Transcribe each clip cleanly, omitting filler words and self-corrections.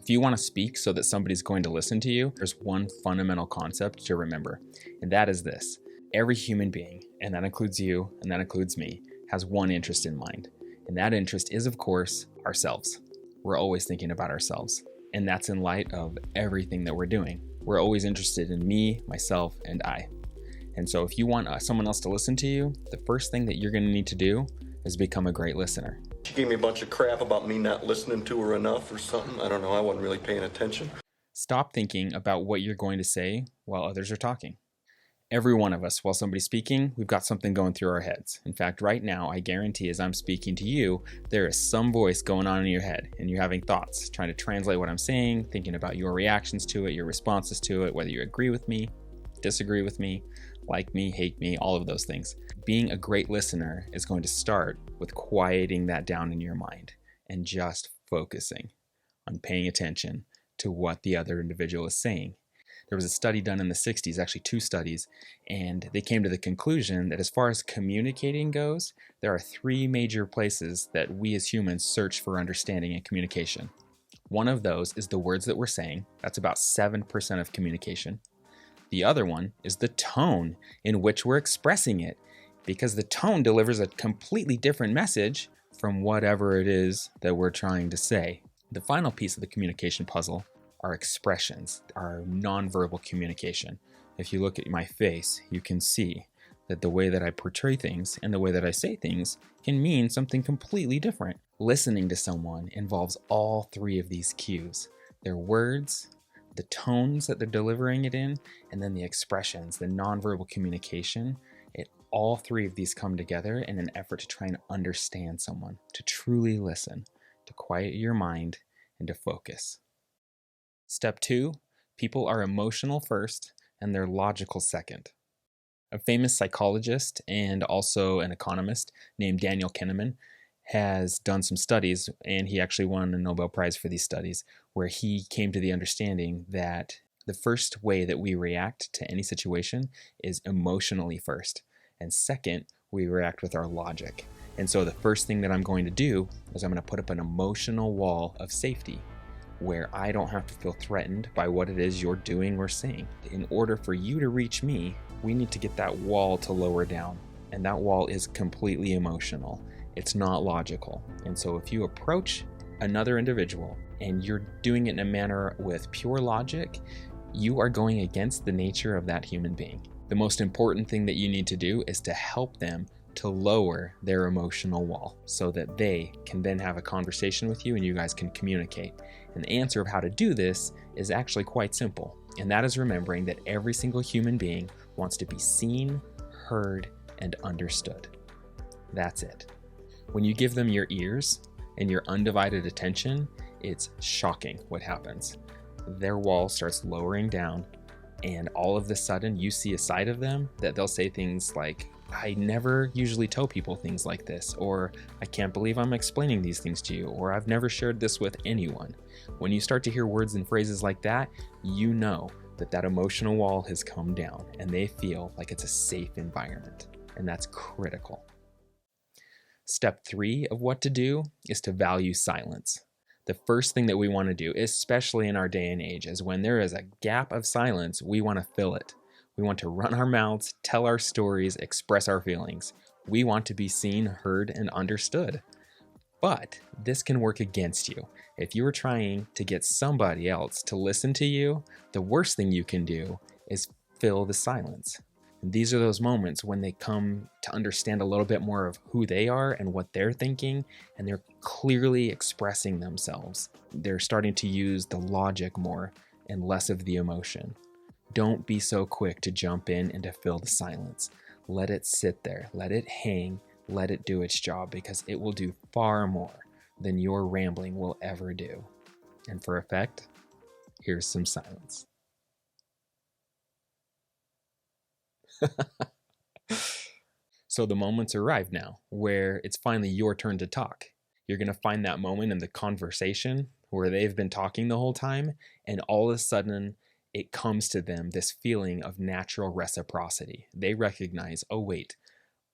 If you want to speak so that somebody's going to listen to you, there's one fundamental concept to remember, and that is this. Every human being, and that includes you, and that includes me, has one interest in mind. And that interest is, of course, ourselves. We're always thinking about ourselves. And that's in light of everything that we're doing. We're always interested in me, myself, and I. And so if you want someone else to listen to you, the first thing that you're going to need to do is become a great listener. She gave me a bunch of crap about me not listening to her enough or something. I don't know. I wasn't really paying attention. Stop thinking about what you're going to say while others are talking. Every one of us, while somebody's speaking, we've got something going through our heads. In fact, right now, I guarantee as I'm speaking to you, there is some voice going on in your head, and you're having thoughts, trying to translate what I'm saying, thinking about your reactions to it, your responses to it, whether you agree with me, disagree with me, like me, hate me, all of those things. Being a great listener is going to start with quieting that down in your mind and just focusing on paying attention to what the other individual is saying. There was a study done in the 60s, actually 2 studies, and they came to the conclusion that as far as communicating goes, there are 3 major places that we as humans search for understanding and communication. One of those is the words that we're saying. That's about 7% of communication. The other one is the tone in which we're expressing it, because the tone delivers a completely different message from whatever it is that we're trying to say. The final piece of the communication puzzle are expressions, our nonverbal communication. If you look at my face, you can see that the way that I portray things and the way that I say things can mean something completely different. Listening to someone involves all 3 of these cues: their words, the tones that they're delivering it in, and then the expressions, the nonverbal communication. All 3 of these come together in an effort to try and understand someone, to truly listen, to quiet your mind, and to focus. Step 2, people are emotional first and they're logical second. A famous psychologist and also an economist named Daniel Kahneman has done some studies, and he actually won a Nobel Prize for these studies, where he came to the understanding that the first way that we react to any situation is emotionally first, and second, we react with our logic. And so the first thing that I'm going to do is I'm going to put up an emotional wall of safety where I don't have to feel threatened by what it is you're doing or saying. In order for you to reach me, we need to get that wall to lower down. And that wall is completely emotional. It's not logical. And so if you approach another individual and you're doing it in a manner with pure logic, you are going against the nature of that human being. The most important thing that you need to do is to help them to lower their emotional wall so that they can then have a conversation with you and you guys can communicate. And the answer of how to do this is actually quite simple. And that is remembering that every single human being wants to be seen, heard, and understood. That's it. When you give them your ears and your undivided attention, it's shocking what happens. Their wall starts lowering down, and all of a sudden you see a side of them that they'll say things like, I never usually tell people things like this, or I can't believe I'm explaining these things to you, or I've never shared this with anyone. When you start to hear words and phrases like that, you know that that emotional wall has come down and they feel like it's a safe environment, and that's critical. Step 3 of what to do is to value silence. The first thing that we want to do, especially in our day and age, is when there is a gap of silence, we want to fill it. We want to run our mouths, tell our stories, express our feelings. We want to be seen, heard, and understood. But this can work against you. If you are trying to get somebody else to listen to you, the worst thing you can do is fill the silence. And these are those moments when they come to understand a little bit more of who they are and what they're thinking, and they're clearly expressing themselves. They're starting to use the logic more and less of the emotion. Don't be so quick to jump in and to fill the silence. Let it sit there, let it hang, let it do its job, because it will do far more than your rambling will ever do. And for effect, here's some silence. So the moment's arrived now where it's finally your turn to talk. You're going to find that moment in the conversation where they've been talking the whole time, and all of a sudden it comes to them, this feeling of natural reciprocity. They recognize, oh wait,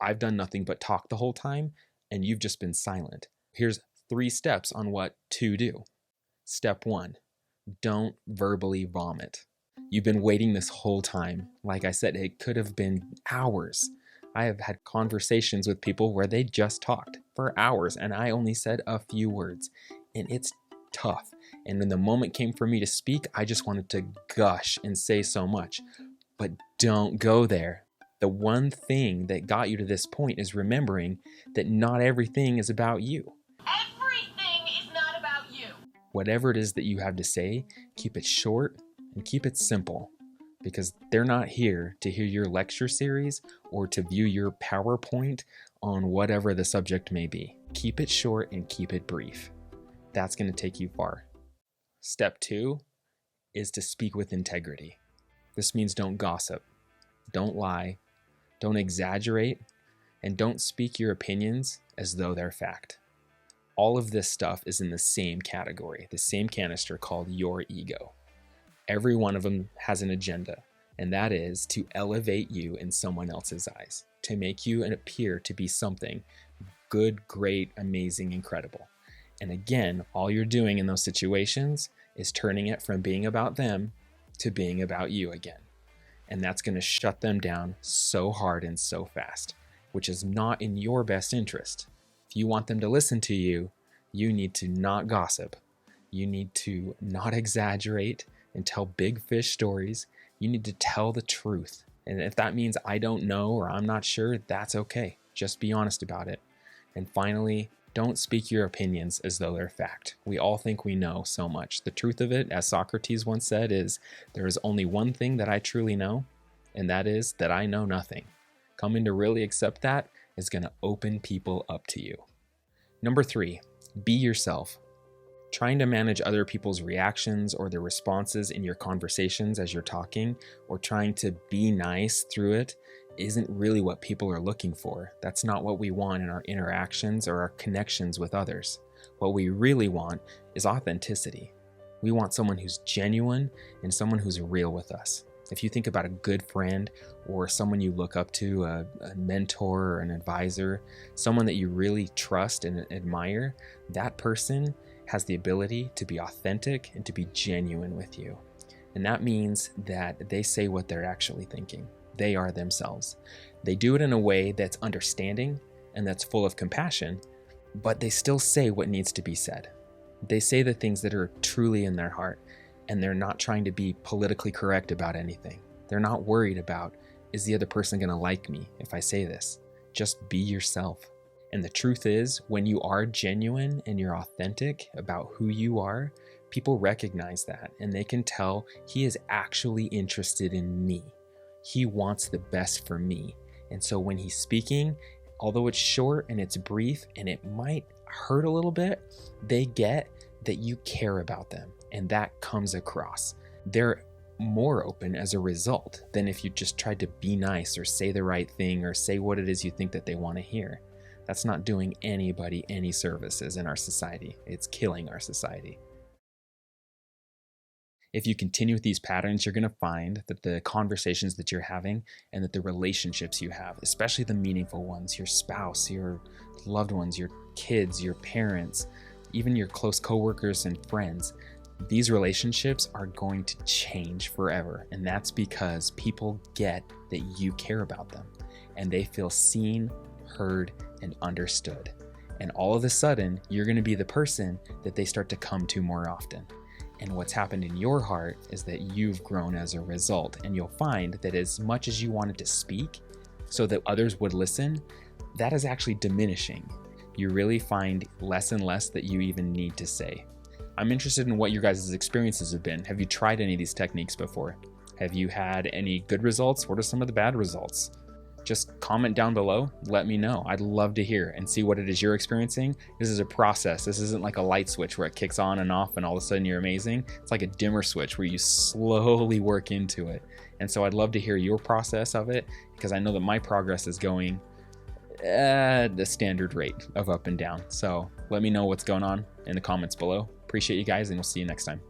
I've done nothing but talk the whole time and you've just been silent. Here's 3 steps on what to do. Step 1, Don't verbally vomit. You've been waiting this whole time. Like I said, it could have been hours. I have had conversations with people where they just talked for hours and I only said a few words. And it's tough. And when the moment came for me to speak, I just wanted to gush and say so much. But don't go there. The one thing that got you to this point is remembering that not everything is about you. Everything is not about you. Whatever it is that you have to say, keep it short and keep it simple, because they're not here to hear your lecture series or to view your PowerPoint on whatever the subject may be. Keep it short and keep it brief. That's going to take you far. Step 2 is to speak with integrity. This means don't gossip, don't lie, don't exaggerate, and don't speak your opinions as though they're fact. All of this stuff is in the same category, the same canister called your ego. Every one of them has an agenda, and that is to elevate you in someone else's eyes, to make you appear to be something good, great, amazing, incredible. And again, all you're doing in those situations is turning it from being about them to being about you again. And that's going to shut them down so hard and so fast, which is not in your best interest. If you want them to listen to you, you need to not gossip. You need to not exaggerate and tell big fish stories. You need to tell the truth. And if that means I don't know or I'm not sure, that's okay. Just be honest about it. And finally, don't speak your opinions as though they're fact. We all think we know so much. The truth of it, as Socrates once said, is there is only one thing that I truly know, and that is that I know nothing. Coming to really accept that is going to open people up to you. Number 3, be yourself. Trying to manage other people's reactions or their responses in your conversations as you're talking, or trying to be nice through it, isn't really what people are looking for. That's not what we want in our interactions or our connections with others. What we really want is authenticity. We want someone who's genuine and someone who's real with us. If you think about a good friend or someone you look up to, a mentor or an advisor, someone that you really trust and admire, that person has the ability to be authentic and to be genuine with you. And that means that they say what they're actually thinking. They are themselves. They do it in a way that's understanding and that's full of compassion, but they still say what needs to be said. They say the things that are truly in their heart, and they're not trying to be politically correct about anything. They're not worried about, is the other person going to like me if I say this? Just be yourself. And the truth is, when you are genuine and you're authentic about who you are, people recognize that and they can tell he is actually interested in me. He wants the best for me. And so when he's speaking, although it's short and it's brief and it might hurt a little bit, they get that you care about them, and that comes across. They're more open as a result than if you just tried to be nice or say the right thing or say what it is you think that they want to hear. That's not doing anybody any services in our society. It's killing our society. If you continue with these patterns, you're going to find that the conversations that you're having and that the relationships you have, especially the meaningful ones, your spouse, your loved ones, your kids, your parents, even your close coworkers and friends, these relationships are going to change forever. And that's because people get that you care about them and they feel seen, heard, and understood. And all of a sudden, you're going to be the person that they start to come to more often. And what's happened in your heart is that you've grown as a result. And you'll find that as much as you wanted to speak so that others would listen, that is actually diminishing. You really find less and less that you even need to say. I'm interested in what your guys' experiences have been. Have you tried any of these techniques before? Have you had any good results? What are some of the bad results? Just comment down below, let me know. I'd love to hear and see what it is you're experiencing. This is a process. This isn't like a light switch where it kicks on and off and all of a sudden you're amazing. It's like a dimmer switch where you slowly work into it. And so I'd love to hear your process of it, because I know that my progress is going at the standard rate of up and down. So let me know what's going on in the comments below. Appreciate you guys, and we'll see you next time.